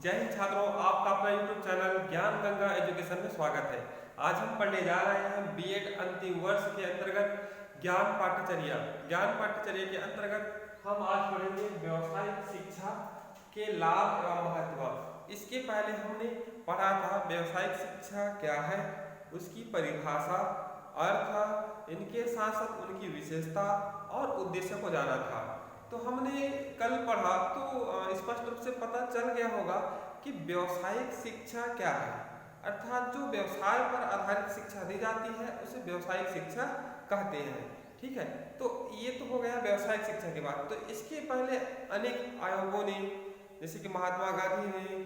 जय हिंद छात्रों, आपका अपना यूट्यूब चैनल ज्ञान गंगा एजुकेशन में स्वागत है। आज हम पढ़ने जा रहे हैं बीएड अंतिम वर्ष के अंतर्गत ज्ञान पाठ्यचर्या के अंतर्गत हम आज पढ़ेंगे व्यावसायिक शिक्षा के लाभ एवं महत्व। इसके पहले हमने पढ़ा था व्यावसायिक शिक्षा क्या है, उसकी परिभाषा, अर्थ, इनके साथ साथ उनकी विशेषता और उद्देश्य को जाना था। तो हमने कल पढ़ा तो स्पष्ट रूप से पता चल गया होगा कि व्यावसायिक शिक्षा क्या है, अर्थात जो व्यवसाय पर आधारित शिक्षा दी जाती है उसे व्यावसायिक शिक्षा कहते हैं। ठीक है, तो ये तो हो गया व्यावसायिक शिक्षा की बात। तो इसके पहले अनेक आयोगों ने, जैसे कि महात्मा गांधी ने,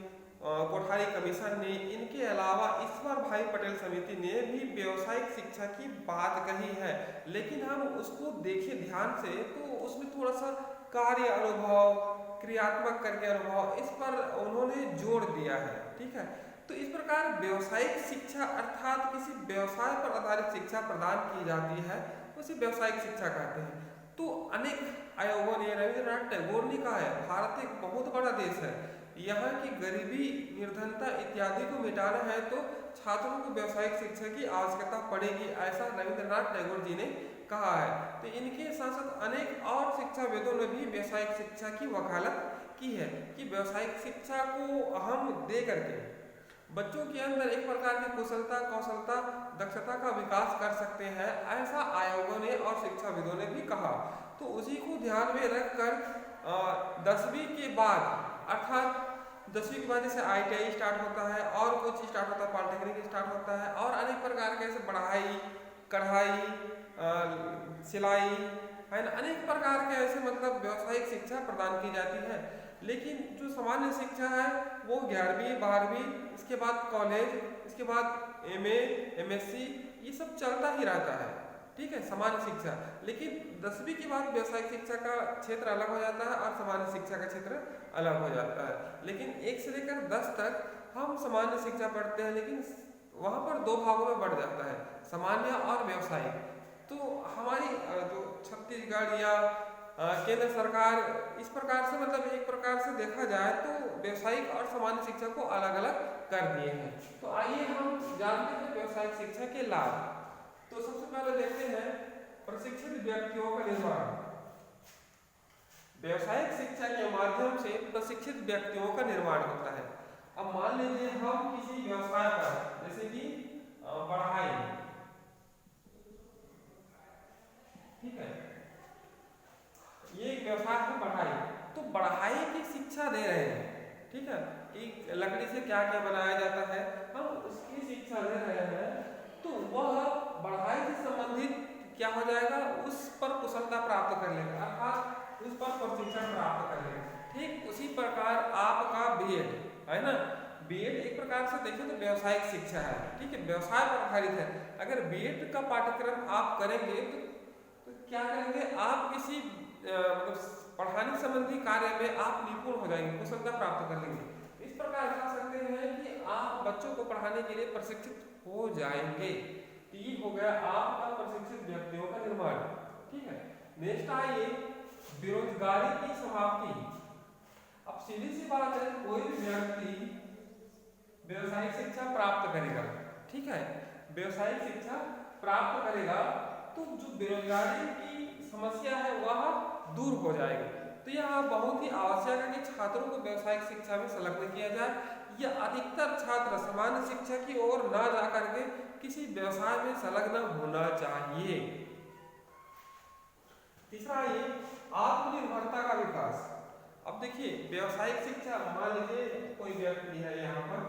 कोठारी कमीशन ने, इनके अलावा ईश्वर भाई पटेल समिति ने भी व्यावसायिक शिक्षा की बात कही है। लेकिन हम उसको देखें ध्यान से तो उसमें थोड़ा सा कार्य अनुभव, क्रियात्मक करके अनुभव, इस पर उन्होंने जोर दिया है। ठीक है, तो इस प्रकार व्यावसायिक शिक्षा अर्थात किसी व्यवसाय पर आधारित शिक्षा प्रदान की जाती है उसे व्यावसायिक शिक्षा कहते हैं। तो अनेक आयोगों ने, रविन्द्रनाथ टैगोर ने कहा है, भारत एक बहुत बड़ा देश है, यहाँ की गरीबी, निर्धनता इत्यादि को मिटाना है तो छात्रों को व्यावसायिक शिक्षा की आवश्यकता पड़ेगी, ऐसा रविन्द्रनाथ टैगोर जी ने कहा है। तो इनके साथ साथ अनेक और शिक्षाविदों ने भी व्यावसायिक शिक्षा की वकालत की है कि व्यावसायिक शिक्षा को अहम दे करके बच्चों के अंदर एक प्रकार की कुशलता, कौशलता, दक्षता का विकास कर सकते हैं, ऐसा आयोगों ने और शिक्षाविदों ने भी कहा। तो उसी को ध्यान में रखकर 10वीं के बाद, अर्थात 10वीं के बाद जैसे ITI स्टार्ट होता है और कुछ स्टार्ट होता है, पॉलिटेक्निक स्टार्ट होता है और अनेक प्रकार के जैसे बढ़ाई, कढ़ाई, सिलाई, है ना, अनेक प्रकार के ऐसे मतलब व्यावसायिक शिक्षा प्रदान की जाती है। लेकिन जो सामान्य शिक्षा है वो 11वीं 12वीं, इसके बाद कॉलेज, इसके बाद MA MSc, ये सब चलता ही रहता है। ठीक है, सामान्य शिक्षा। लेकिन 10वीं के बाद व्यावसायिक शिक्षा का क्षेत्र अलग हो जाता है और सामान्य शिक्षा का क्षेत्र अलग हो जाता है। लेकिन 1 से लेकर 10 तक हम सामान्य शिक्षा पढ़ते हैं, लेकिन वहाँ पर 2 भागों में बढ़ जाता है, सामान्य और व्यावसायिक। तो हमारी जो छत्तीसगढ़ या केंद्र सरकार, इस प्रकार से मतलब एक प्रकार से देखा जाए तो व्यावसायिक और सामान्य शिक्षा को अलग अलग कर दिए हैं। तो आइए हम जानते हैं व्यावसायिक शिक्षा के लाभ। तो सबसे पहले देखते हैं प्रशिक्षित व्यक्तियों का निर्माण। व्यावसायिक शिक्षा के माध्यम से प्रशिक्षित व्यक्तियों का निर्माण होता है। अब मान लीजिए हम किसी व्यवसाय पर, जैसे कि पढ़ाई, ठीक है, ये एक व्यवसाय है पढ़ाई, तो पढ़ाई की शिक्षा दे रहे हैं। ठीक है, एक लकड़ी से क्या क्या बनाया जाता है हम उसकी शिक्षा दे रहे हैं, तो वह पढ़ाई से संबंधित क्या हो जाएगा, उस पर कुशलता प्राप्त कर लेगा, अर्थात उस पर प्रशिक्षण प्राप्त कर लेगा। ठीक उसी प्रकार आपका बीएड है ना, बीएड एक प्रकार से देखें तो व्यावसायिक शिक्षा है। ठीक है, व्यवसाय पर आधारित है। अगर बीएड का पाठ्यक्रम आप करेंगे तो क्या करेंगे, आप किसी मतलब पढ़ाने संबंधी कार्य में आप निपुण हो जाएंगे, कुशलता प्राप्त कर लेंगे। इस प्रकार कह सकते हैं कि आप बच्चों को पढ़ाने के लिए प्रशिक्षित हो जाएंगे। तो ये हो गया आपका प्रशिक्षित व्यक्तियों का निर्माण। ठीक है, नेक्स्ट आइए बेरोजगारी की समाप्ति। अब सीधी सी बात है, कोई भी व्यक्ति व्यावसायिक शिक्षा प्राप्त करेगा, ठीक है, व्यावसायिक शिक्षा प्राप्त करेगा तो जो बेरोजगारी की समस्या है वह दूर हो जाएगी। तो यह बहुत ही आवश्यक है कि छात्रों को व्यावसायिक शिक्षा में संलग्न किया जाए। यह अधिकतर छात्र सामान्य शिक्षा की ओर ना जाकर के किसी व्यवसाय में संलग्न होना चाहिए। तीसरा ये आत्मनिर्भरता का विकास। अब देखिए व्यावसायिक शिक्षा, मान लीजिए कोई व्यक्ति है यहाँ पर,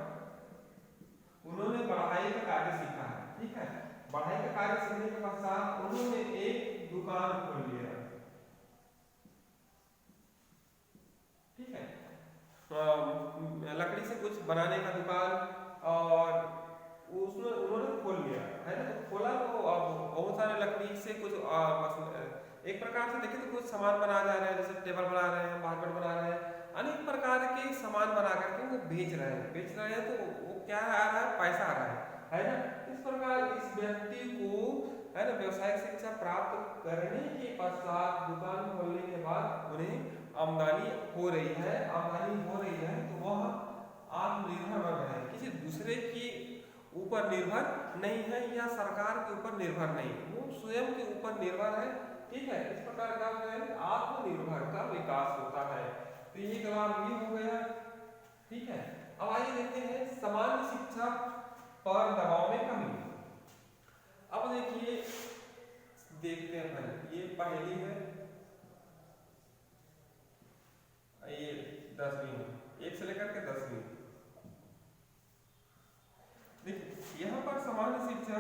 उन्होंने पढ़ाई का कार्य सीखा है। ठीक है, पढ़ाई का कार्य सीखने के पश्चात उन्होंने एक दुकान खोल लिया। ठीक है, लकड़ी से कुछ बनाने का दुकान, और उसमें उन्होंने खोल लिया है ना। तो खोला तो अब बहुत सारे लकड़ी से कुछ एक प्रकार से देखें तो कुछ सामान बना जा रहे हैं, जैसे टेबल बना रहे हैं, बारकोड बना रहे हैं, अनेक प्रकार के सामान बना करके वो बेच रहे हैं। तो वो क्या आ रहा है, पैसा आ रहा है ना। इस प्रकार इस व्यक्ति को, है ना, व्यावसायिक शिक्षा प्राप्त करने के पश्चात दुकान खोलने के बाद उन्हें आमदनी हो रही है, तो वह निर्भर नहीं है या सरकार के ऊपर निर्भर नहीं, वो स्वयं के ऊपर निर्भर है। ठीक है, इस प्रकार का आत्मनिर्भर का विकास होता है। तो ये जवाब भी हो गया। ठीक है, अब आइए देखते हैं सामान्य शिक्षा पर दबाव में कमी। अब देखिए, देखते हैं पहले, ये पहली है, ये 10वीं, 1 से लेकर के 10वीं। देखिए यहाँ पर सामान्य शिक्षा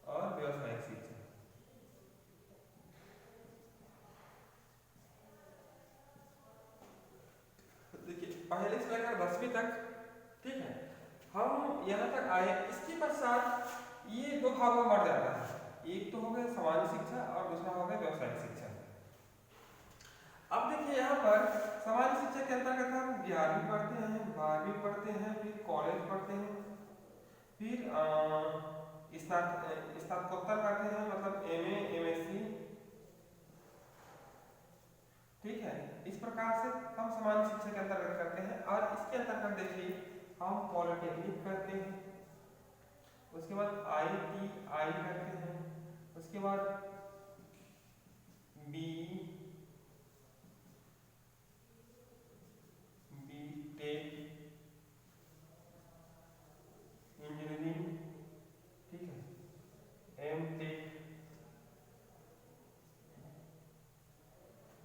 और व्यावसायिक शिक्षा, देखिए पहले से लेकर 10वीं तक। ठीक है, हम यहाँ तक आए, इसके पश्चात ये दो भागों में बढ़ जाता है, एक तो हो गया सामान्य शिक्षा और दूसरा हो गया व्यावसायिक शिक्षा। अब देखिए यहाँ पर सामान्य शिक्षा के अंतर्गत हम 11वीं पढ़ते हैं, 12वीं पढ़ते हैं, फिर कॉलेज पढ़ते हैं, फिर स्नातकोत्तर करते हैं, मतलब एमए, एमएससी। ठीक है, इस प्रकार से हम सामान्य शिक्षा के अंतर्गत करते हैं। और इसके अंतर्गत देखिए हम पॉलिटेक्निक करते हैं, उसके बाद ITI करते हैं, उसके बाद BTech इंजीनियरिंग, ठीक है, MTech।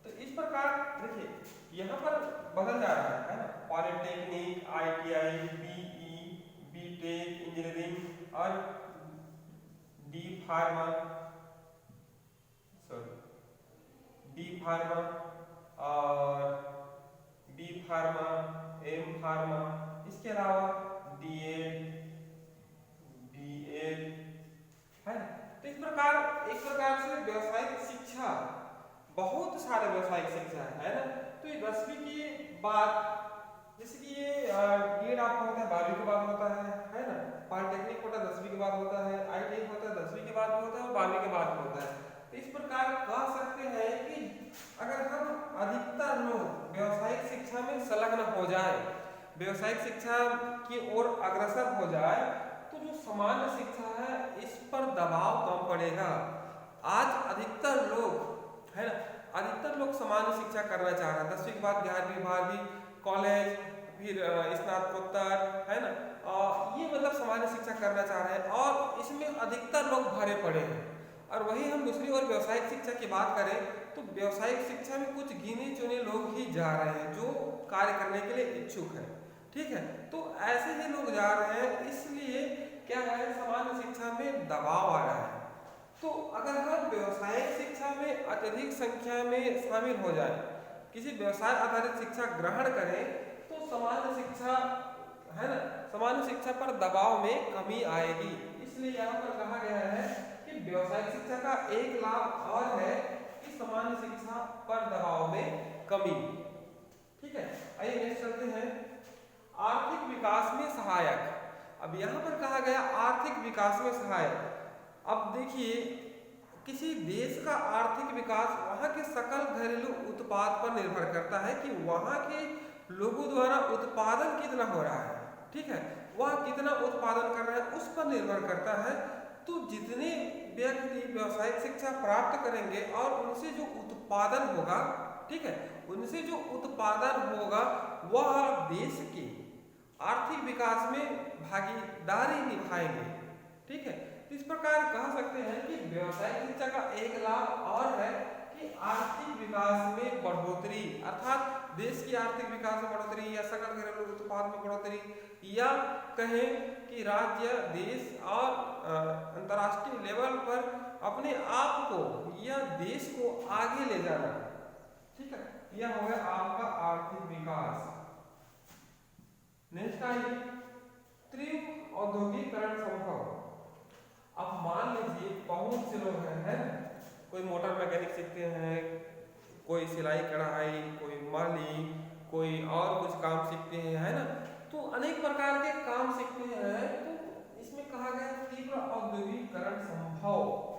तो इस प्रकार देखिए यहाँ पर बदल जा रहा है ना, polytechnic, ITI, BE, BTech engineering और D फार्मा और B फार्मा, M फार्मा, इसके अलावा DEd, BEd है। तो इस प्रकार एक प्रकार से व्यावसायिक शिक्षा, बहुत सारे व्यावसायिक शिक्षा है ना। तो ये 10वीं के बाद, जैसे कि ये बीएड आपका होता है 12वीं के बाद होता है ना, पॉलिटेक्निक होता है 10वीं के बाद होता है, ITI होता है 10वीं के बाद होता है और 12वीं के बाद होता है। तो इस प्रकार कह सकते हैं कि अगर हम अधिकतर लोग व्यावसायिक शिक्षा में संलग्न हो जाए, व्यावसायिक शिक्षा की ओर अग्रसर हो जाए, तो जो सामान्य शिक्षा है इस पर दबाव कम पड़ेगा। आज अधिकतर लोग है ना, अधिकतर लोग सामान्य शिक्षा करना चाह रहे हैं, 10वीं के बाद 11वीं, 12वीं, कॉलेज, फिर स्नातकोत्तर है ना, ये मतलब सामान्य शिक्षा करना चाह रहे हैं और इसमें अधिकतर लोग भरे पड़े हैं। और वही हम दूसरी ओर व्यावसायिक शिक्षा की बात करें तो व्यावसायिक शिक्षा में कुछ गिने चुने लोग ही जा रहे हैं जो कार्य करने के लिए इच्छुक हैं। ठीक है, तो ऐसे ही लोग जा रहे हैं, इसलिए क्या है, सामान्य शिक्षा में दबाव आ रहा है। तो अगर हम व्यावसायिक शिक्षा में अत्यधिक संख्या में शामिल हो जाए, किसी व्यवसाय आधारित शिक्षा ग्रहण करें, तो सामान्य शिक्षा है ना, सामान्य शिक्षा पर दबाव में कमी आएगी। इसलिए यहाँ पर कहा गया है कि व्यावसायिक शिक्षा का एक लाभ और है कि सामान्य शिक्षा पर दबाव में कमी। ठीक है, आइए नेक्स्ट चलते हैं, आर्थिक विकास में सहायक। अब यहाँ पर कहा गया आर्थिक विकास में सहायक। अब देखिए, किसी देश का आर्थिक विकास वहाँ के सकल घरेलू उत्पाद पर निर्भर करता है कि वहाँ के लोगों द्वारा उत्पादन कितना हो रहा है। ठीक है, वह कितना उत्पादन कर रहे हैं उस पर निर्भर करता है। तो जितने व्यक्ति व्यावसायिक शिक्षा प्राप्त करेंगे और उनसे जो उत्पादन होगा, ठीक है, उनसे जो उत्पादन होगा वह देश के आर्थिक विकास में भागीदारी निभाएंगे। ठीक है, इस प्रकार कह सकते हैं कि व्यावसायिक शिक्षा का एक लाभ और है कि आर्थिक विकास में बढ़ोतरी, अर्थात देश की आर्थिक विकास में बढ़ोतरी या सकल घरेलू उत्पाद में बढ़ोतरी, या कहें कि राज्य, देश और अंतर्राष्ट्रीय लेवल पर अपने आप को या देश को आगे ले जाना। ठीक है, यह हो गया आपका आर्थिक विकास। नेक्स्ट आइए, तीव्र औद्योगिकरण संभव। अब मान लीजिए बहुत से लोग हैं, कोई मोटर मैकेनिक सीखते हैं, कोई सिलाई कढ़ाई, कोई माली, कोई और कुछ काम सीखते हैं, है ना, तो अनेक प्रकार के काम सीखते हैं। तो इसमें कहा गया तीव्र औद्योगिकरण संभव।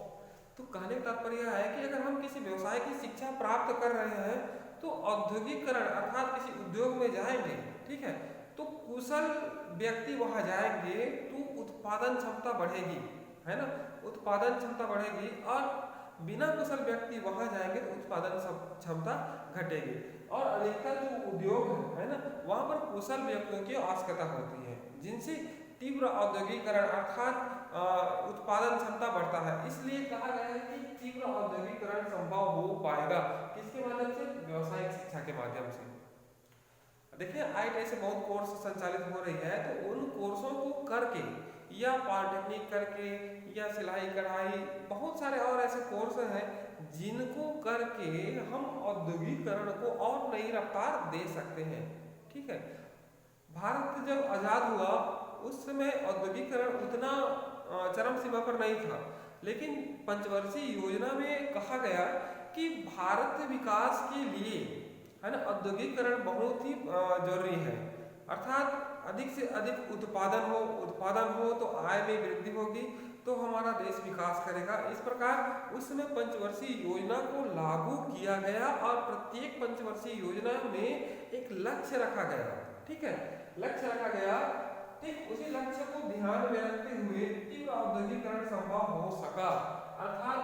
तो कहने का तात्पर्य है कि अगर हम किसी व्यवसाय की शिक्षा प्राप्त कर रहे हैं तो औद्योगिकरण अर्थात किसी उद्योग में जाएंगे, ठीक है, तो कुशल व्यक्ति वहां जाएंगे तो उत्पादन क्षमता बढ़ेगी, है ना, उत्पादन क्षमता बढ़ेगी, और बिना कुशल व्यक्ति वहां जाएंगे तो उत्पादन क्षमता घटेगी। और अधिकतर जो उद्योग है ना, वहां पर कुशल व्यक्तियों की आवश्यकता होती है, जिनसे तीव्र औद्योगिकरण अर्थात उत्पादन क्षमता बढ़ता है। इसलिए कहा गया है कि तीव्र औद्योगिकरण संभव हो पाएगा किसके माध्यम से? व्यावसायिक शिक्षा के माध्यम से। देखिए IIT से बहुत कोर्स संचालित हो रही है, तो उन कोर्सों को करके या पॉलिटेक्निक करके या सिलाई कढ़ाई, बहुत सारे और ऐसे कोर्स हैं जिनको करके हम औद्योगिकरण को और नई रफ्तार दे सकते हैं, ठीक है। भारत जब आज़ाद हुआ उस समय औद्योगिकरण उतना चरम सीमा पर नहीं था, लेकिन पंचवर्षीय योजना में कहा गया कि भारत विकास के लिए, है ना, औद्योगिकरण बहुत ही जरूरी है, अर्थात अधिक से अधिक उत्पादन हो तो आय में वृद्धि होगी, तो हमारा देश विकास करेगा। इस प्रकार उस समय पंचवर्षीय योजना को लागू किया गया और प्रत्येक पंचवर्षीय योजना में एक लक्ष्य रखा गया, ठीक है, लक्ष्य रखा गया, ठीक। उसी लक्ष्य को ध्यान में रखते हुए तीव्र औद्योगिकरण संभव हो सका, अर्थात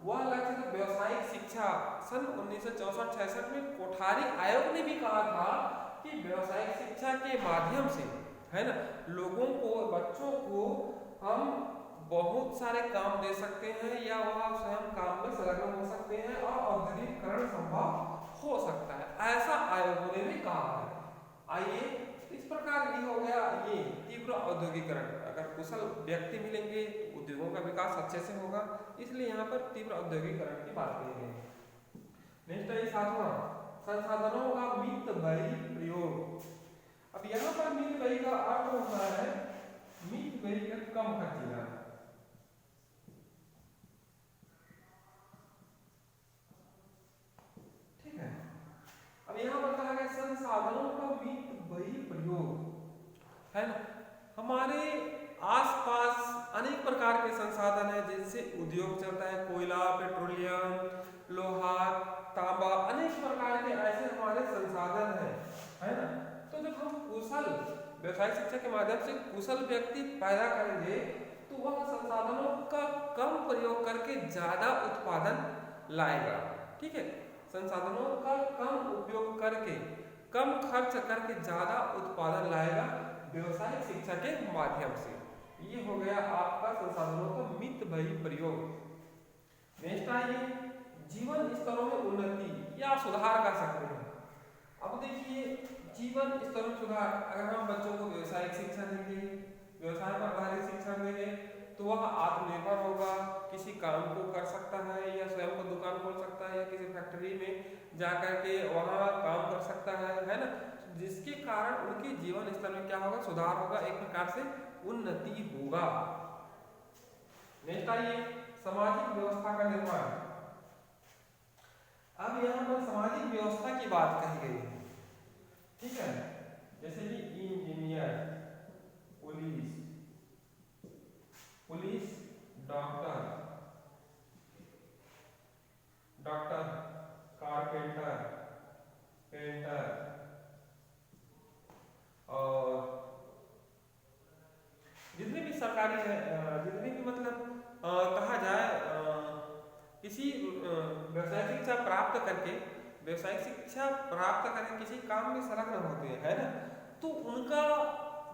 वह लक्ष्य तो व्यावसायिक शिक्षा सन 1964-66 में कोठारी आयोग ने भी कहा था कि व्यावसायिक शिक्षा के माध्यम से, है ना, लोगों को, बच्चों को हम बहुत सारे काम दे सकते हैं या वह स्वयं काम में संलग्न हो सकते हैं और औद्योगिकरण संभव हो सकता है, ऐसा आयोगों ने भी कहा है। आइए, इस प्रकार ये हो गया ये तीव्र औद्योगिकरण। अगर कुशल व्यक्ति मिलेंगे तो उद्योगों का विकास अच्छे से होगा, इसलिए यहाँ पर तीव्र औद्योगिकरण की बात की गई है। नेक्स्ट है 7वां, संसाधनों का मितव्ययी प्रयोग। अब यहाँ पर मितव्ययी का अर्थ होता है मितव्ययी का कम खर्चीला, ठीक है। अब यहाँ पर कहा गया संसाधनों का मितव्ययी प्रयोग, है ना, हमारे आसपास अनेक प्रकार के संसाधन हैं जिनसे उद्योग चलता है, कोयला, पेट्रोलियम, लोहा, तांबा, अनेक प्रकार के ऐसे हमारे संसाधन हैं, है ना। तो जब हम कुशल व्यवसायिक शिक्षा के माध्यम से कुशल व्यक्ति पैदा करेंगे तो वह संसाधनों का कम प्रयोग करके ज्यादा उत्पादन लाएगा, ठीक है, संसाधनों का कम उपयोग करके, कम खर्च करके ज्यादा उत्पादन लाएगा व्यवसायिक शिक्षा के माध्यम से। ये हो गया आपका संसाधनों का मितव्ययी प्रयोग। नेक्स्ट आइए, जीवन स्तरों में उन्नति या सुधार कर सकते हैं। अब देखिए, जीवन स्तर में सुधार, अगर हम बच्चों को व्यवसायिक शिक्षा देंगे, व्यवसाय पर आधारित शिक्षा देंगे, तो वह आत्मनिर्भर होगा, किसी काम को कर सकता है या स्वयं को दुकान खोल सकता है या किसी फैक्ट्री में जाकर के वहाँ काम कर सकता है ना, जिसके कारण उनके जीवन स्तर में क्या होगा? सुधार होगा, एक प्रकार से उन्नति होगा। नेक्स्ट आइए, सामाजिक व्यवस्था का निर्माण। अब यहाँ पर सामाजिक व्यवस्था की बात कही गई है, ठीक है, जैसे कि engineer, police, doctor, carpenter, painter और जितने भी सरकारी है, जितने भी मतलब कहा जाए किसी व्यावसायिक शिक्षा प्राप्त करके किसी काम में संलग्न होते हैं, है ना, तो उनका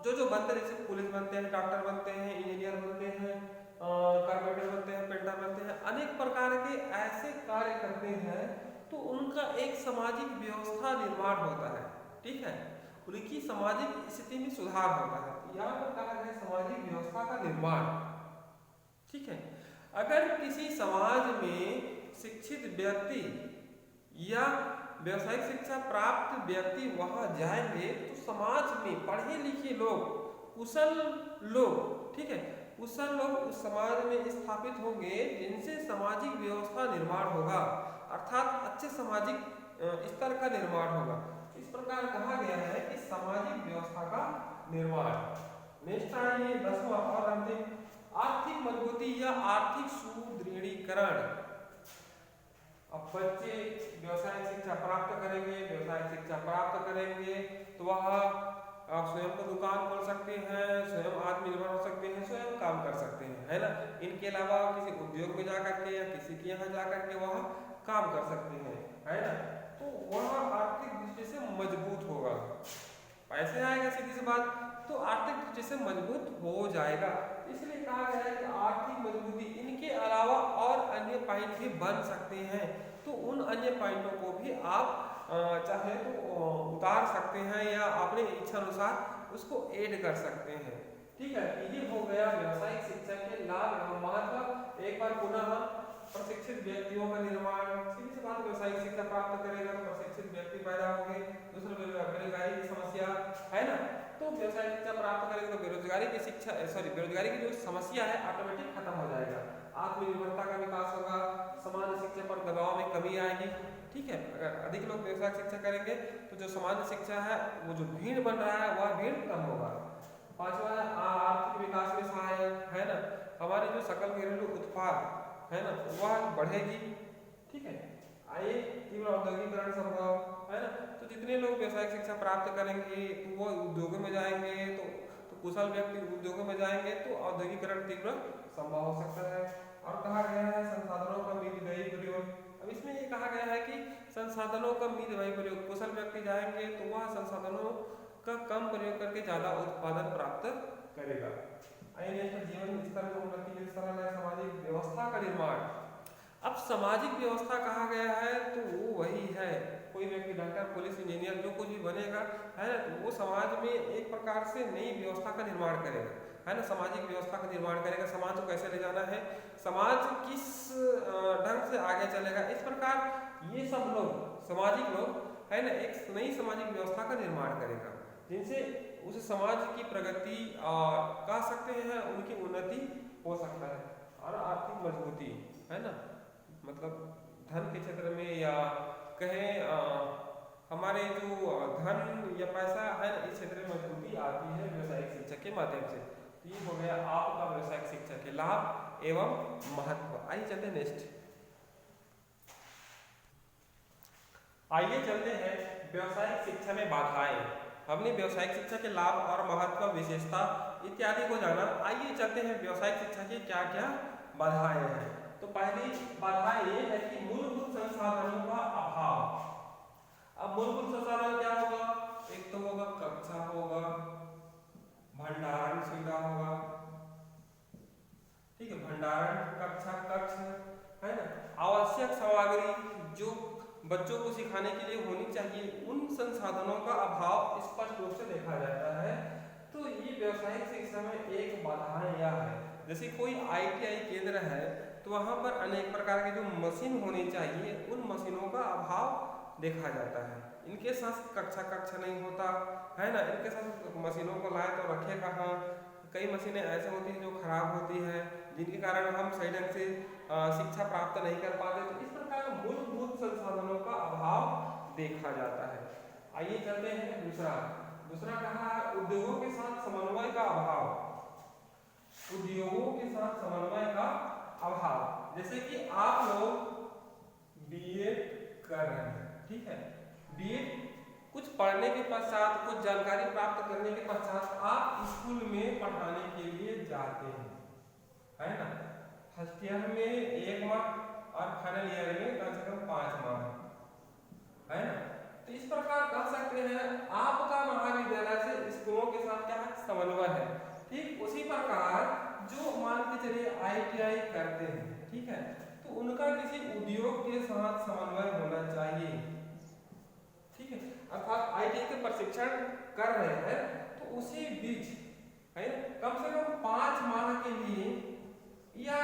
जो बनते हैं, जैसे पुलिस बनते हैं, डॉक्टर बनते हैं, इंजीनियर बनते हैं, कारपेंटर बनते हैं, पेंटर बनते हैं, अनेक प्रकार के ऐसे कार्य करते हैं, तो उनका एक सामाजिक व्यवस्था निर्माण होता है, ठीक है, उनकी सामाजिक स्थिति में सुधार होता है। यहाँ पर कहा गया सामाजिक व्यवस्था का निर्माण, ठीक है। अगर किसी समाज में शिक्षित व्यक्ति या व्यावसायिक शिक्षा प्राप्त व्यक्ति वहां जाएंगे तो समाज में पढ़े लिखे लोग, कुशल लोग, ठीक है, कुशल लोग उस समाज में स्थापित होंगे, जिनसे सामाजिक व्यवस्था निर्माण होगा, अर्थात अच्छे सामाजिक स्तर का निर्माण होगा। इस प्रकार कहा गया है कि सामाजिक व्यवस्था का निर्माण। नेक्स्ट आइए 10वां और अंतिम, आर्थिक मजबूती या आर्थिक सुदृढ़ीकरण। अब बच्चे व्यवसायिक शिक्षा प्राप्त करेंगे, व्यवसायिक शिक्षा प्राप्त करेंगे तो वह स्वयं को दुकान खोल सकते हैं, स्वयं आत्मनिर्भर हो सकते हैं, स्वयं काम कर सकते हैं, है ना। इनके अलावा किसी उद्योग में जाकर के या किसी के यहाँ जाकर के वह काम कर सकते हैं, है ना। तो वह आर्थिक दृष्टि से मजबूत होगा। पैसे आएगा सीधी सी बात, तो आर्थिक दृष्टि से मजबूत हो जाएगा। इसलिए कहा गया है कि आर्थिक मजबूती, इनके अलावा और अन्य पॉइंट भी बन सकते हैं, तो उन अन्य पॉइंटों को भी आप चाहे तो उतार सकते हैं या अपने इच्छा अनुसार उसको ऐड कर सकते हैं। ठीक है, ये हो गया व्यवसायिक शिक्षा के लाभ एवं महत्व। एक बार पुनः प्रशिक्षित व्यक्तियों का निर्माण, सीधी सी बात, व्यवसायिक शिक्षा प्राप्त करेगा तो प्रशिक्षित व्यक्ति पैदा होंगे। दूसरा बेरोजगारी की समस्या, है ना, तो व्यवसायिक शिक्षा प्राप्त करेगा तो बेरोजगारी की बेरोजगारी की जो समस्या है ऑटोमेटिक खत्म हो जाएगा। आत्मनिर्भरता का विकास होगा, सामान्य शिक्षा पर दबाव में कमी आएगी। ठीक है, अगर अधिक लोग व्यवसायिक शिक्षा करेंगे तो जो सामान्य शिक्षा है, वो जो भीड़ बन रहा है वह भीड़ कम होगा। पांचवा है आर्थिक विकास में सहायक, है ना, हमारी जो सकल घरेलू उत्पाद है ना वह बढ़ेगी। ठीक है, आइए तीव्र औद्योगिकरण संभव, है ना, तो जितने लोग व्यवसायिक शिक्षा प्राप्त करेंगे तो वो उद्योगों में जाएंगे, तो कुशल व्यक्ति उद्योगों में जाएंगे तो औद्योगिकरण तीव्र संभव हो सकता है। और कहा गया है संसाधनों का मितव्ययी प्रयोग। अब इसमें ये कहा गया है कि संसाधनों का मितव्ययी प्रयोग, कुशल व्यक्ति जाएंगे तो वह संसाधनों का कम प्रयोग करके ज्यादा उत्पादन प्राप्त करेगा। जीवन स्तर में उन्नति, सामाजिक व्यवस्था का निर्माण। अब सामाजिक व्यवस्था कहा गया है तो वो वही है, कोई व्यक्ति डॉक्टर, पुलिस, इंजीनियर जो कुछ भी बनेगा, है ना, तो वो समाज में एक प्रकार से नई व्यवस्था का निर्माण करेगा, है ना, सामाजिक व्यवस्था का निर्माण करेगा। समाज को कैसे ले जाना है, समाज किस ढंग से आगे चलेगा, इस प्रकार ये सब लोग, सामाजिक लोग, है ना, एक नई सामाजिक व्यवस्था का निर्माण करेगा, जिनसे उस समाज की प्रगति कह सकते हैं, उनकी उन्नति हो सकता है। और आर्थिक मजबूती, है ना, मतलब धन के क्षेत्र में या कहें हमारे जो धन या पैसा है इस क्षेत्र में मजबूती आती है व्यवसायिक शिक्षा के माध्यम से। तो ये हो गया आपका व्यवसायिक शिक्षा के लाभ एवं महत्व। आइए चलते नेक्स्ट, आइए चलते हैं व्यवसायिक शिक्षा में बाधाएं। हमने व्यवसायिक शिक्षा के लाभ और महत्व, विशेषता इत्यादि को जाना। आइए चलते हैं व्यवसायिक शिक्षा की क्या क्या बाधाएं हैं। तो पहली बाधा ये है कि मूलभूत संसाधनों का अभाव। अब मूलभूत संसाधन क्या होगा, एक तो होगा कक्षा होगा, भंडारण सुविधा होगा, ठीक है, भंडारण कक्षा, कक्ष, है ना, आवश्यक सामग्री जो बच्चों को सिखाने के लिए होनी चाहिए, उन संसाधनों का अभाव स्पष्ट रूप से देखा जाता है। तो ये व्यवसायिक शिक्षा में एक बाधा यह है, जैसे कोई ITI केंद्र है तो वहाँ पर अनेक प्रकार के जो मशीन होनी चाहिए, उन मशीनों का अभाव देखा जाता है। इनके साथ कक्षा नहीं होता, है ना, इनके साथ मशीनों को लाए तो रखे कहाँ। कई मशीनें ऐसे होती हैं जो खराब होती हैं, जिनके कारण हम सही ढंग से शिक्षा प्राप्त नहीं कर पाते। तो इस प्रकार मूलभूत संसाधनों का अभाव देखा जाता है। आइए चलते हैं दूसरा कहा है उद्योगों के साथ समन्वय का अभाव। उद्योगों के साथ समन्वय का अभाव, जैसे कि आप लोग BEd कर रहे हैं, ठीक है, BEd कुछ पढ़ने के पश्चात, कुछ जानकारी प्राप्त करने के पश्चात आप स्कूल में पढ़ाने के लिए जाते हैं, है ना। फर्स्ट ईयर में 1 माह और फाइनल ईयर में कम से कम 5 माह, है ना। तो इस प्रकार कह सकते हैं आपका महाविद्यालय से स्कूलों के साथ क्या समन्वय है। ठीक उसी प्रकार जो मान के चलिए ITI करते हैं, ठीक है, तो उनका किसी उद्योग के साथ समन्वय होना चाहिए, ठीक है। अर्थात ITI के प्रशिक्षण कर रहे हैं तो उसी बीच, है, कम से कम 5 माह के लिए या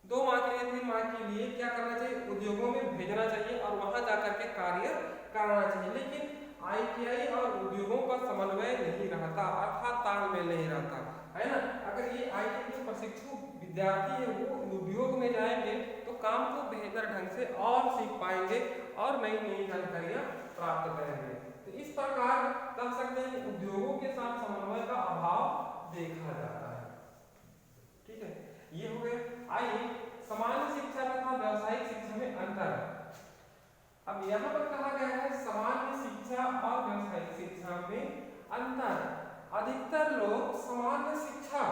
2 माह के लिए, 3 माह के लिए क्या करना चाहिए, उद्योगों में भेजना चाहिए और वहां जाकर के कार्य करना चाहिए। लेकिन ITI और उद्योगों का समन्वय नहीं रहता, अर्थात तालमेल नहीं रहता, है ना। अगर ये ITI के प्रशिक्षु विद्यार्थी है वो उद्योग में जाएंगे तो काम को बेहतर ढंग से और सीख पाएंगे और नई जानकारियां प्राप्त करेंगे। तो इस प्रकार कह सकते हैं उद्योगों के साथ समन्वय का अभाव देखा जाता है, ठीक है। ये हो गए। आइए सामान्य शिक्षा तथा व्यावसायिक शिक्षा में अंतर। अब यहाँ पर कहा गया है सामान्य शिक्षा और व्यावसायिक शिक्षा में अंतर। अधिकतर लोग सामान्य शिक्षा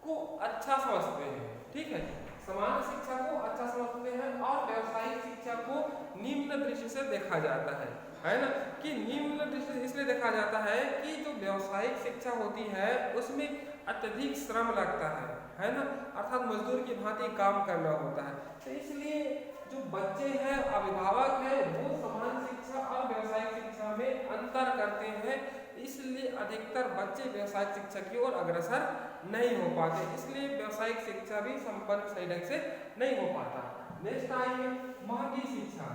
को अच्छा समझते हैं, ठीक है, सामान्य शिक्षा को अच्छा समझते हैं और व्यावसायिक शिक्षा को निम्न दृष्टि से देखा जाता है ना, कि निम्न दृष्टि से इसलिए देखा जाता है कि जो व्यावसायिक शिक्षा होती है उसमें अत्यधिक श्रम लगता है ना, अर्थात मजदूर की भांति काम करना होता है। तो इसलिए जो बच्चे हैं, अभिभावक हैं, वो सामान्य शिक्षा और व्यावसायिक शिक्षा में अंतर करते हैं, इसलिए अधिकतर बच्चे व्यावसायिक शिक्षा की ओर अग्रसर नहीं हो पाते, इसलिए व्यावसायिक शिक्षा भी संपन्न सही ढंग से नहीं हो पाता। नेक्स्ट आइए महंगी शिक्षा।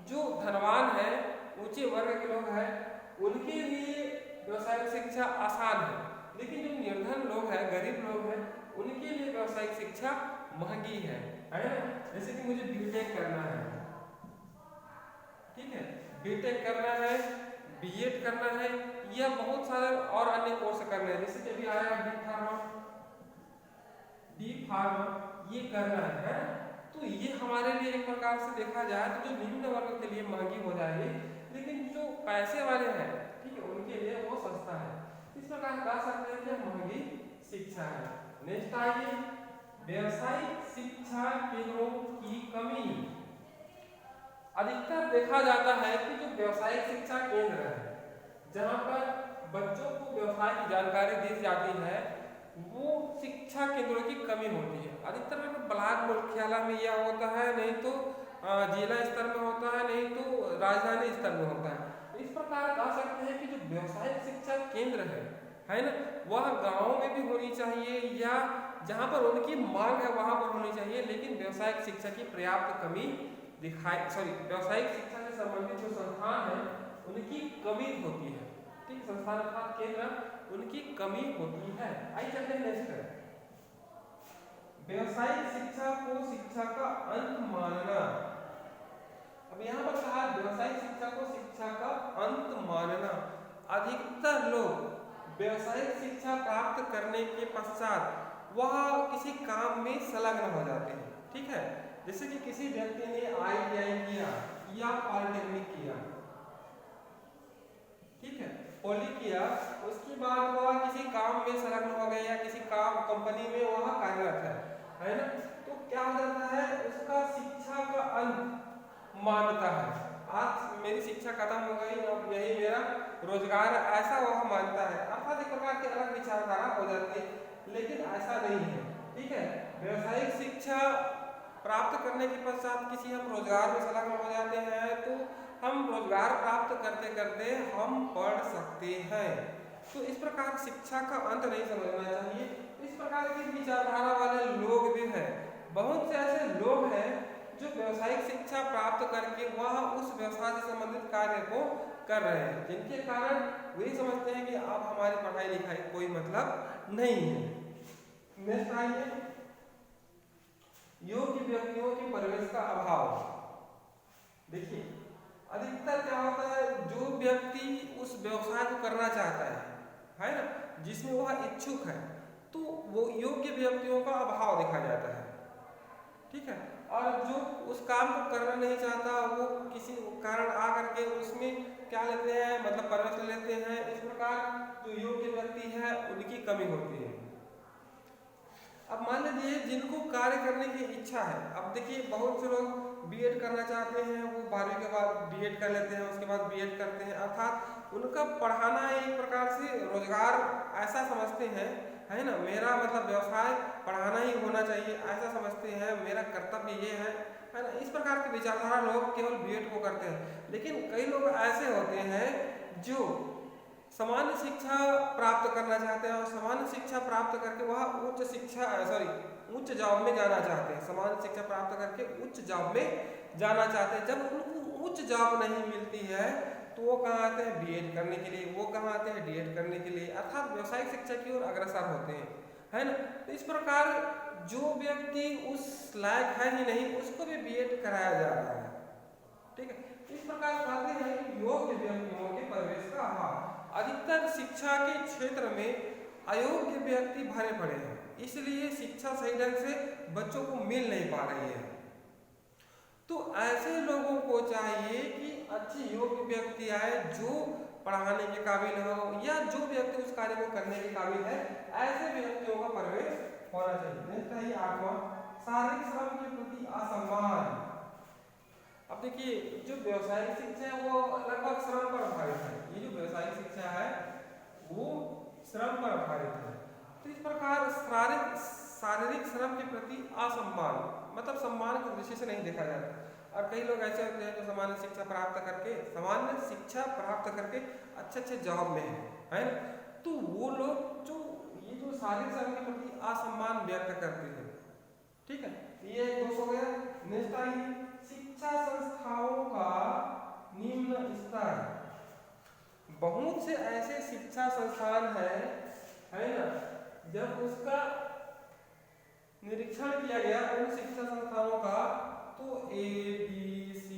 जो धनवान है, ऊंचे वर्ग के लोग हैं, उनके लिए व्यावसायिक शिक्षा आसान है, लेकिन जो निर्धन लोग हैं, गरीब लोग हैं, उनके लिए व्यावसायिक शिक्षा महंगी है ना। जैसे कि मुझे बीटेक करना है, ठीक है, बीटेक करना है, बीएड करना है, या बहुत सारे और अन्य कोर्स करने हैं, जैसे कि अभी आया डी फार्मा ये करना है, तो ये हमारे लिए एक प्रकार से देखा जाए तो जो निम्न वर्ग के लिए महंगी हो जाएगी, लेकिन जो पैसे वाले हैं, ठीक है, उनके लिए वो सस्ता है। इस प्रकार कह सकते हैं कि महंगी शिक्षा है। नेक्स्ट आइए व्यावसायिक शिक्षा केंद्रों की कमी। अधिकतर देखा जाता है कि जो व्यावसायिक शिक्षा केंद्र है, जहाँ पर बच्चों को व्यवसाय की जानकारी दी जाती है, वो शिक्षा केंद्रों की कमी होती है। अधिकतर ब्लॉक मुख्यालय में यह होता है, नहीं तो जिला स्तर में होता है, नहीं तो राजधानी स्तर में होता है। इस प्रकार कह सकते हैं कि जो व्यावसायिक शिक्षा केंद्र है ना, वह गाँव में भी होनी चाहिए या जहाँ पर उनकी मांग है वहाँ पर होनी चाहिए, लेकिन व्यावसायिक शिक्षा की पर्याप्त कमी व्यावसायिक शिक्षा से संबंधित जो संस्थान है उनकी कमी होती है, ठीक, संस्थान अर्थात केंद्र, उनकी कमी होती है। आइए चलते हैं नेक्स्ट, व्यावसायिक शिक्षा को शिक्षा का अंत मानना। अब यहाँ पर कहा व्यावसायिक शिक्षा को शिक्षा का अंत मानना। अधिकतर लोग व्यावसायिक शिक्षा प्राप्त करने के पश्चात वह किसी काम में संलग्न हो जाते हैं, ठीक है, जैसे कि किसी व्यक्ति ने ITI किया या पॉलिटेक्निक किया, ठीक है, पॉली किया, उसके बाद वह किसी काम में संलग्न हो गया या किसी काम कंपनी में वह कार्यरत है ना, तो क्या हो जाता है, उसका शिक्षा का अंत मानता है। आज मेरी शिक्षा खत्म हो गई, अब यही मेरा रोजगार, ऐसा वह मानता है, अर्थात एक प्रकार की अलग विचारधारा हो जाती है, लेकिन ऐसा नहीं है, ठीक है। व्यावसायिक शिक्षा प्राप्त करने के पश्चात किसी हम रोजगार में संलग्न हो जाते हैं, तो हम रोजगार प्राप्त करते करते हम पढ़ सकते हैं। तो इस प्रकार शिक्षा का अंत नहीं समझना चाहिए। इस प्रकार की विचारधारा वाले लोग भी हैं, बहुत से ऐसे लोग हैं जो व्यावसायिक शिक्षा प्राप्त करके वह उस व्यवसाय से संबंधित कार्य को कर रहे हैं, जिनके कारण वही समझते हैं कि अब हमारी पढ़ाई लिखाई कोई मतलब नहीं है। नेक्स्ट आइए योग्य व्यक्तियों के परिवेश का अभाव। देखिए अधिकतर क्या होता है, जो व्यक्ति उस व्यवसाय को करना चाहता है ना, जिसमें वह इच्छुक है, तो वो योग्य व्यक्तियों का अभाव देखा जाता है, ठीक है, और जो उस काम को करना नहीं चाहता वो किसी कारण आकर के उसमें क्या लेते हैं, मतलब परवरिश लेते हैं। इस प्रकार जो योग्य व्यक्ति है उनकी कमी होती है। अब मान लीजिए जिनको कार्य करने की इच्छा है, अब देखिए बहुत से लोग बीएड करना चाहते हैं, वो 12वीं के बाद बीएड कर लेते हैं, उसके बाद बीएड करते हैं, अर्थात उनका पढ़ाना एक प्रकार से रोजगार ऐसा समझते हैं, है ना, मेरा मतलब व्यवसाय पढ़ाना ही होना चाहिए, ऐसा समझते हैं, मेरा कर्तव्य ये है ना। इस प्रकार के विचारधारा लोग केवल बीएड को करते हैं, लेकिन कई लोग ऐसे होते हैं जो सामान्य शिक्षा प्राप्त करना चाहते हैं और सामान्य शिक्षा प्राप्त करके वह उच्च जॉब में जाना चाहते हैं, सामान्य शिक्षा प्राप्त करके उच्च जॉब में जाना चाहते हैं। जब उनको उच्च जॉब नहीं मिलती है तो वो कहाँ आते हैं, बीएड करने के लिए, वो कहाँ आते हैं, डीएड करने के लिए, अर्थात व्यावसायिक शिक्षा की ओर अग्रसर होते हैं, है ना। तो इस प्रकार जो व्यक्ति उस लायक है ही नहीं उसको भी बीएड कराया जा रहा है, ठीक है। इस प्रकार कहते हैं कि योग्य व्यक्तियों के प्रवेश का अभाव। अधिकतर शिक्षा के क्षेत्र में अयोग्य व्यक्ति भरे पड़े हैं, इसलिए शिक्षा सही ढंग से बच्चों को मिल नहीं पा रही है। तो ऐसे लोगों को चाहिए कि अच्छे योग्य व्यक्ति आए जो पढ़ाने के काबिल हो, या जो व्यक्ति उस कार्य को करने के काबिल है, ऐसे व्यक्तियों का प्रवेश होना चाहिए। नेक्स्ट है 8वां, शारीरिक श्रम के प्रति असम्मान। अब देखिए, जो व्यवसायिक शिक्षा है वो लगभग श्रम पर आधारित है। ये जो व्यवसायिक शिक्षा है वो श्रम पर आधारित है। तो इस प्रकार शारीरिक श्रम के प्रति असम्मान, मतलब सम्मान की दृष्टि से नहीं देखा जाता। और कई लोग ऐसे होते हैं जो सामान्य शिक्षा प्राप्त करके अच्छे जॉब में है ना, तो वो लोग जो ये जो शारीरिक श्रम के प्रति असम्मान व्यक्त करते हैं, ठीक है, ये दोष हो गया। नेक्स्ट आइए, शिक्षा संस्थाओं का निम्न स्तर। बहुत से ऐसे शिक्षा संस्थान है ना, जब उसका निरीक्षण किया गया उन शिक्षा संस्थानों का, तो A, B, C,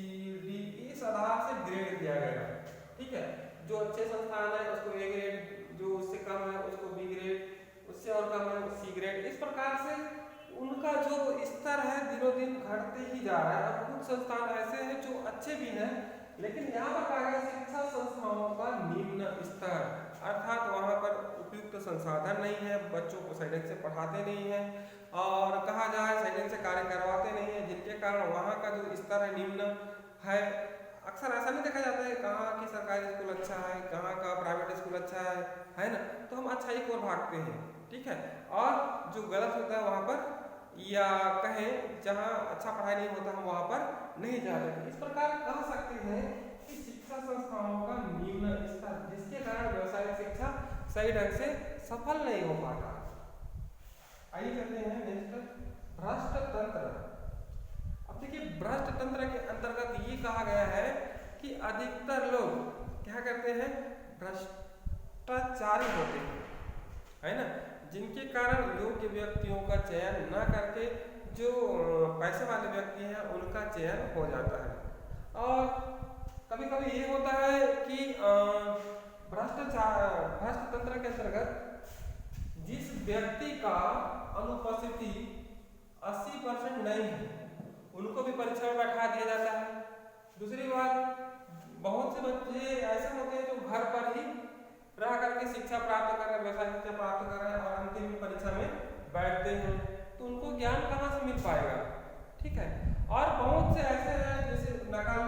D इस आधार से ग्रेड दिया गया, ठीक है। जो अच्छे संस्थान है उसको A ग्रेड, जो उससे कम है उसको B ग्रेड, उससे और कम है C ग्रेड। इस प्रकार से उनका जो स्तर है दिनों दिन घटते ही जा रहा है। और कुछ संस्थान ऐसे हैं जो अच्छे भी हैं, लेकिन यहाँ पर कहा गया शिक्षा संस्थाओं का निम्न स्तर, अर्थात वहाँ पर उपयुक्त संसाधन नहीं है, बच्चों को सही ढंग से पढ़ाते नहीं है, और कहा जाए सही ढंग से कार्य करवाते नहीं है, जिनके कारण वहाँ का जो स्तर है निम्न है। अक्सर ऐसा नहीं देखा जाता है कहाँ की सरकारी स्कूल अच्छा है, कहाँ का प्राइवेट स्कूल अच्छा है ना, तो हम अच्छाई की ओर भागते हैं, ठीक है। और जो गलत होता है वहाँ पर, या कहें जहाँ अच्छा पढ़ाई नहीं होता हम वहाँ पर नहीं जाते। इस प्रकार कह सकते हैं कि शिक्षा संस्थाओं का निम्न स्तर, जिसके कारण व्यवसायिक शिक्षा सही ढंग से सफल नहीं हो पाता। आइए कहते हैं नेक्स्ट, भ्रष्ट तंत्र। अब देखिए, भ्रष्ट तंत्र के अंतर्गत ये कहा गया है कि अधिकतर लोग क्या करते हैं, भ्रष्टाचारी होते हैं, है ना, जिनके कारण योग्य व्यक्तियों का चयन न करके जो पैसे वाले व्यक्ति हैं उनका चयन हो जाता है। और कभी कभी ये होता है कि भ्रष्ट तंत्र के अंतर्गत जिस व्यक्ति का अनुपस्थिति 80% नहीं है उनको भी परीक्षा में बैठा दिया जाता है। दूसरी बात, बहुत से बच्चे ऐसे होते हैं जो घर पर ही रह करके शिक्षा प्राप्त कर रहे हैं, व्यवसाय शिक्षा प्राप्त कर रहे हैं, और अंतिम परीक्षा में बैठते हैं, तो उनको ज्ञान कहाँ से मिल पाएगा, ठीक है। और बहुत से ऐसे हैं जैसे नकल,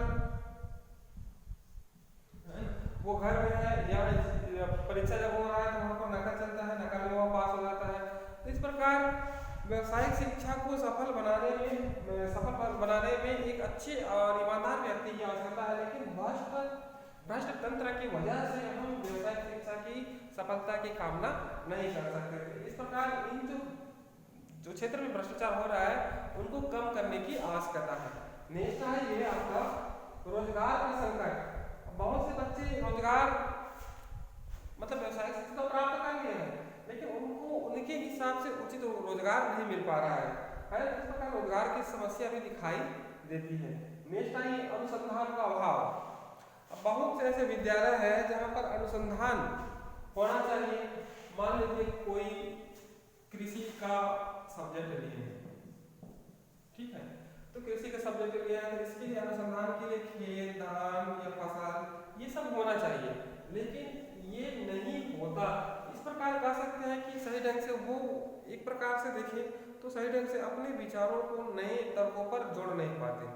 वो घर में है या परीक्षा जब हो रहा है तो वहाँ पर नकल चलता है, नकल में वो पास हो जाता है। तो इस प्रकार व्यवसायिक शिक्षा को सफल बनाने में एक अच्छे और ईमानदार व्यक्ति की आवश्यकता है, लेकिन भ्रष्ट तंत्र की वजह से हम व्यवसायिक शिक्षा की सफलता की कामना नहीं कर सकते। इस प्रकार इन जो क्षेत्र में भ्रष्टाचार हो रहा है उनको कम करने की आवश्यकता है। नेक्स्ट है ये आपका रोजगार का संकट। बहुत से बच्चे रोजगार मतलब व्यवसायिक शिक्षा प्राप्त कर लिए हैं, लेकिन उनको उनके हिसाब से उचित रोजगार नहीं मिल पा रहा है। इस प्रकार रोजगार की समस्या भी दिखाई देती है। नेक्स्ट है अनुसंधान का अभाव। बहुत से ऐसे विद्यालय है जहाँ पर अनुसंधान होना चाहिए। मान लीजिए कोई कृषि का सब्जेक्ट लिए है, ठीक है, तो कृषि का सब्जेक्ट लिया है, इसके लिए अनुसंधान के लिए खेत, धान या फसल ये सब होना चाहिए, लेकिन ये नहीं होता। इस प्रकार कह सकते हैं कि सही ढंग से वो एक प्रकार से देखें तो सही ढंग से अपने विचारों को नए तर्कों पर जोड़ नहीं पाते,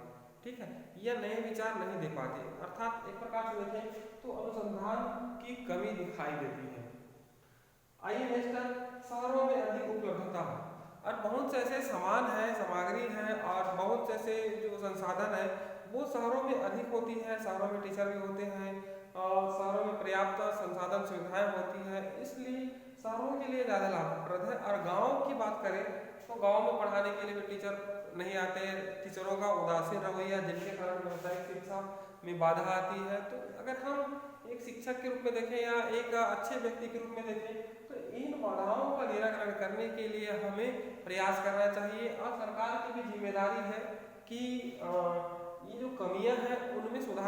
ठीक है, या नए विचार नहीं दे पाते। अर्थात एक प्रकार से देखें तो अनुसंधान की कमी दिखाई देती है। आइए नेक्स्ट, शहरों में अधिक उपलब्धता और बहुत से ऐसे सामान है, सामग्री है और बहुत से ऐसे जो संसाधन है वो शहरों में अधिक होती है। शहरों में टीचर भी होते हैं और शहरों में पर्याप्त संसाधन सुविधाएं होती है, इसलिए शहरों के लिए ज़्यादा लाभप्रद है। और गाँव की बात करें तो गाँव में पढ़ाने के लिए भी टीचर नहीं आते, टीचरों का उदासीन रवैया जिनके कारण व्यावसायिक शिक्षा में बाधा आती है। तो अगर हम एक शिक्षक के रूप में देखें या एक अच्छे व्यक्ति के रूप में देखें तो इन बाधाओं का निराकरण करने के लिए हमें प्रयास करना चाहिए और सरकार की भी जिम्मेदारी है कि ये जो कमियां हैं उनमें सुधार